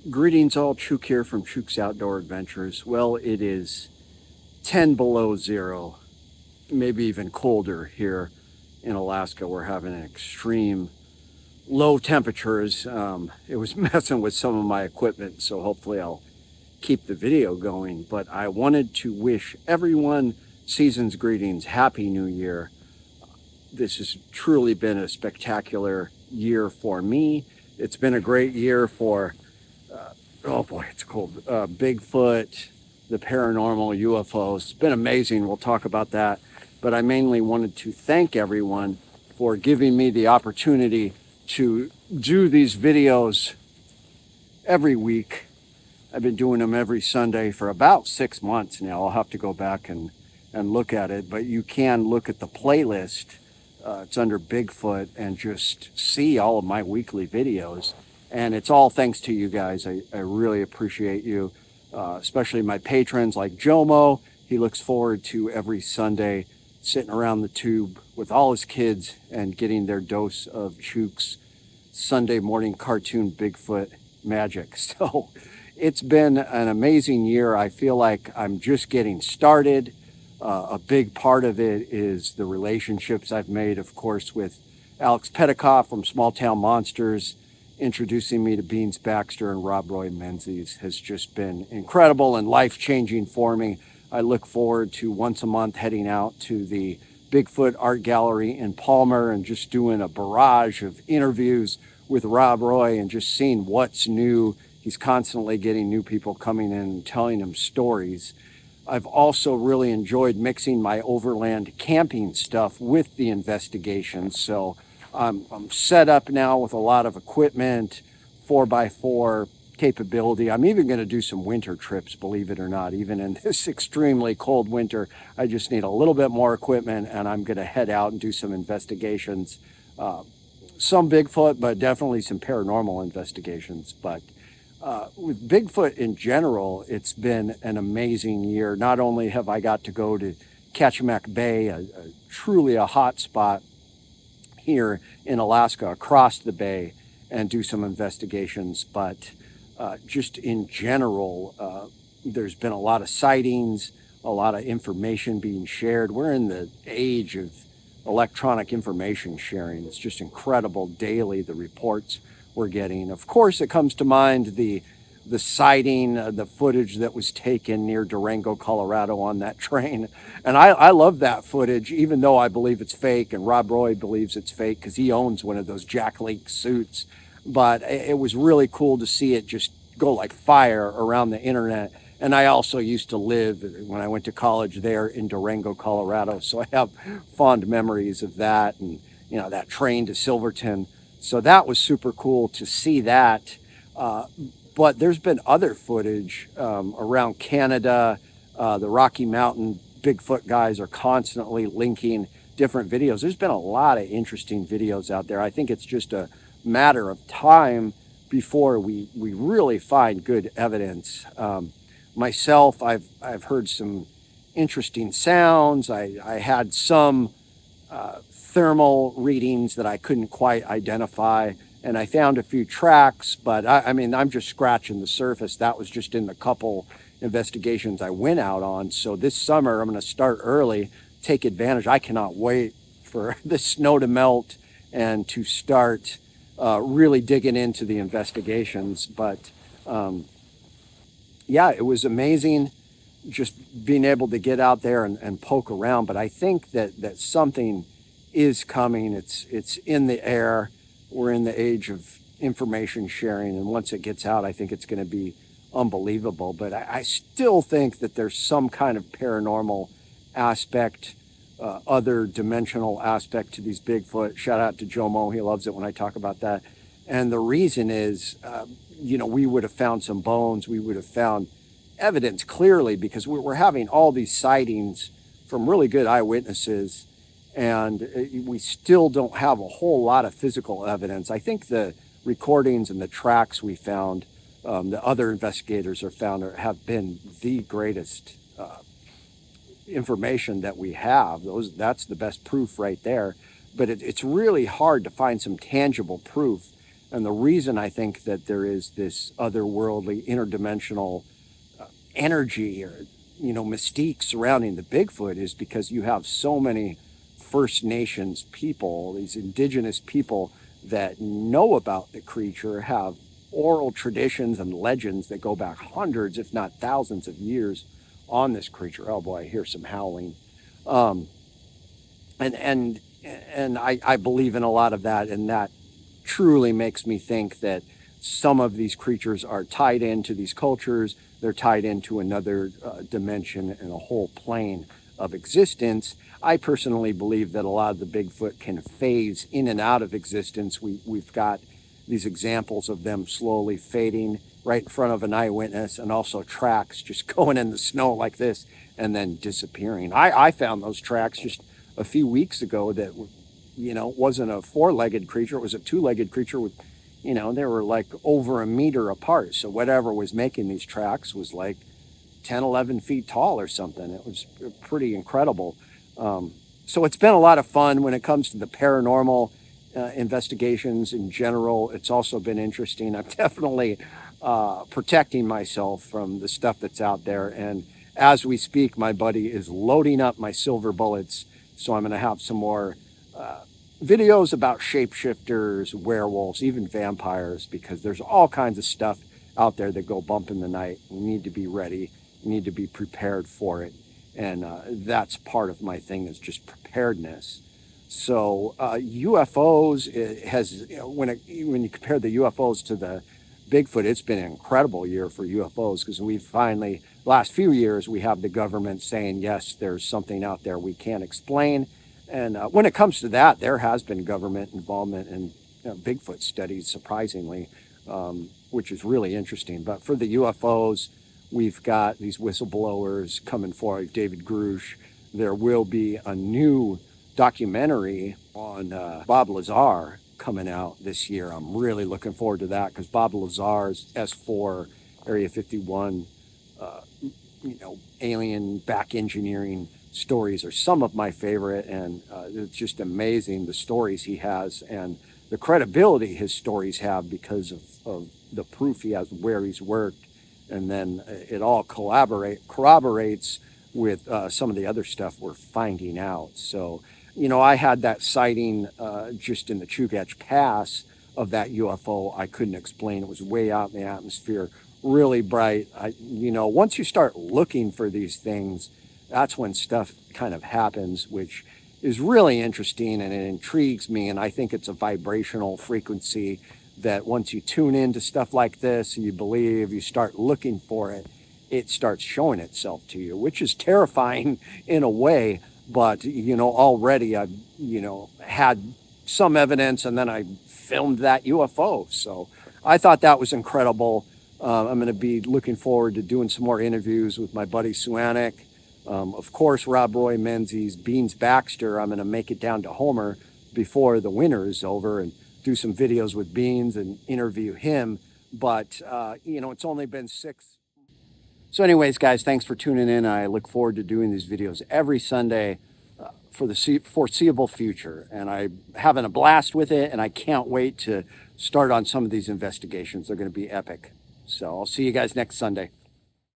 Greetings all, Chuke here from Chuke's Outdoor Adventures. Well, it is 10 below zero, maybe even colder here in Alaska. We're having an extreme low temperatures. It was messing with some of my equipment, so hopefully I'll keep the video going. But I wanted to wish everyone season's greetings, Happy New Year. This has truly been a spectacular year for me. It's been a great year for oh boy, it's cold. Bigfoot, the paranormal, UFOs. It's been amazing. We'll talk about that. But I mainly wanted to thank everyone for giving me the opportunity to do these videos every week. I've been doing them every Sunday for about 6 months now. I'll have to go back and look at it. But you can look at the playlist. It's under Bigfoot and just see all of my weekly videos. And it's all thanks to you guys. I really appreciate you, especially my patrons like Jomo. He looks forward to every Sunday sitting around the tube with all his kids and getting their dose of Chuke's Sunday morning cartoon Bigfoot magic. So it's been an amazing year. I feel like I'm just getting started. A big part of it is the relationships I've made, of course, with Alex Petticoff from Small Town Monsters. Introducing me to Beans Baxter and Rob Roy Menzies has just been incredible and life-changing for me. I look forward to once a month heading out to the Bigfoot Art Gallery in Palmer and just doing a barrage of interviews with Rob Roy and just seeing what's new. He's constantly getting new people coming in and telling him stories. I've also really enjoyed mixing my overland camping stuff with the investigations. So I'm set up now with a lot of equipment, 4x4 capability. I'm even going to do some winter trips, believe it or not. Even in this extremely cold winter, I just need a little bit more equipment, and I'm going to head out and do some investigations. Some Bigfoot, but definitely some paranormal investigations. But with Bigfoot in general, it's been an amazing year. Not only have I got to go to Kachemak Bay, truly a hot spot here in Alaska, across the bay, and do some investigations, but just in general, there's been a lot of sightings, a lot of information being shared. We're in the age of electronic information sharing. It's just incredible daily, the reports we're getting. Of course, it comes to mind the sighting, the footage that was taken near Durango, Colorado on that train. And I love that footage, even though I believe it's fake, and Rob Roy believes it's fake because he owns one of those Jack Lake suits. But it was really cool to see it just go like fire around the internet. And I also used to live, when I went to college there, in Durango, Colorado. So I have fond memories of that and, you know, that train to Silverton. So that was super cool to see that. But there's been other footage around Canada. The Rocky Mountain Bigfoot guys are constantly linking different videos. There's been a lot of interesting videos out there. I think it's just a matter of time before we really find good evidence. Myself, I've heard some interesting sounds. I had some thermal readings that I couldn't quite identify. And I found a few tracks, but I mean, I'm just scratching the surface. That was just in the couple investigations I went out on. So this summer, I'm going to start early, take advantage. I cannot wait for the snow to melt and to start really digging into the investigations. But yeah, it was amazing just being able to get out there and poke around. But I think that something is coming. It's in the air. We're in the age of information sharing, and once it gets out, I think it's going to be unbelievable. But I still think that there's some kind of paranormal aspect, other dimensional aspect to these Bigfoot. Shout out to Jomo. He loves it when I talk about that. And the reason is, you know, we would have found some bones. We would have found evidence clearly because we're having all these sightings from really good eyewitnesses. And we still don't have a whole lot of physical evidence. I think the recordings and the tracks we found, the other investigators have been the greatest information that we have. That's the best proof right there. But it's really hard to find some tangible proof. And the reason I think that there is this otherworldly, interdimensional energy or, mystique surrounding the Bigfoot is because you have so many First Nations people, these indigenous people that know about the creature, have oral traditions and legends that go back hundreds, if not thousands of years on this creature. Oh boy, I hear some howling. Um, and I believe in a lot of that, and that truly makes me think that some of these creatures are tied into these cultures. They're tied into another dimension and a whole plane of existence. I personally believe that a lot of the Bigfoot can phase in and out of existence. We've got these examples of them slowly fading right in front of an eyewitness, and also tracks just going in the snow like this and then disappearing. I found those tracks just a few weeks ago that, wasn't a four-legged creature. It was a two-legged creature with, they were like over a meter apart. So whatever was making these tracks was like 10, 11 feet tall or something. It was pretty incredible. So it's been a lot of fun when it comes to the paranormal investigations in general. It's also been interesting. I'm definitely protecting myself from the stuff that's out there. And as we speak, my buddy is loading up my silver bullets. So I'm going to have some more videos about shapeshifters, werewolves, even vampires, because there's all kinds of stuff out there that go bump in the night. We need to be ready. We need to be prepared for it. And that's part of my thing, is just preparedness. So UFOs, it has, when you compare the UFOs to the Bigfoot, it's been an incredible year for UFOs, because we finally, last few years, we have the government saying, yes, there's something out there we can't explain. And when it comes to that, there has been government involvement in Bigfoot studies, surprisingly, which is really interesting. But for the UFOs, we've got these whistleblowers coming forward, David Grush. There will be a new documentary on Bob Lazar coming out this year. I'm really looking forward to that, because Bob Lazar's S4, Area 51, alien back engineering stories are some of my favorite, and it's just amazing the stories he has and the credibility his stories have because of the proof he has where he's worked, and then it all corroborates with some of the other stuff we're finding out. So, I had that sighting just in the Chuke Pass of that UFO. I couldn't explain. It was way out in the atmosphere, really bright. Once you start looking for these things, that's when stuff kind of happens, which is really interesting, and it intrigues me. And I think it's a vibrational frequency that once you tune into stuff like this, you believe, you start looking for it, it starts showing itself to you, which is terrifying in a way. But, already I've, had some evidence, and then I filmed that UFO. So I thought that was incredible. I'm going to be looking forward to doing some more interviews with my buddy Suanic. Of course, Rob Roy, Menzies, Beans Baxter. I'm going to make it down to Homer before the winter is over and do some videos with Beans and interview him. But, it's only been 6. So anyways, guys, thanks for tuning in. I look forward to doing these videos every Sunday for the foreseeable future. And I'm having a blast with it, and I can't wait to start on some of these investigations. They're going to be epic. So I'll see you guys next Sunday.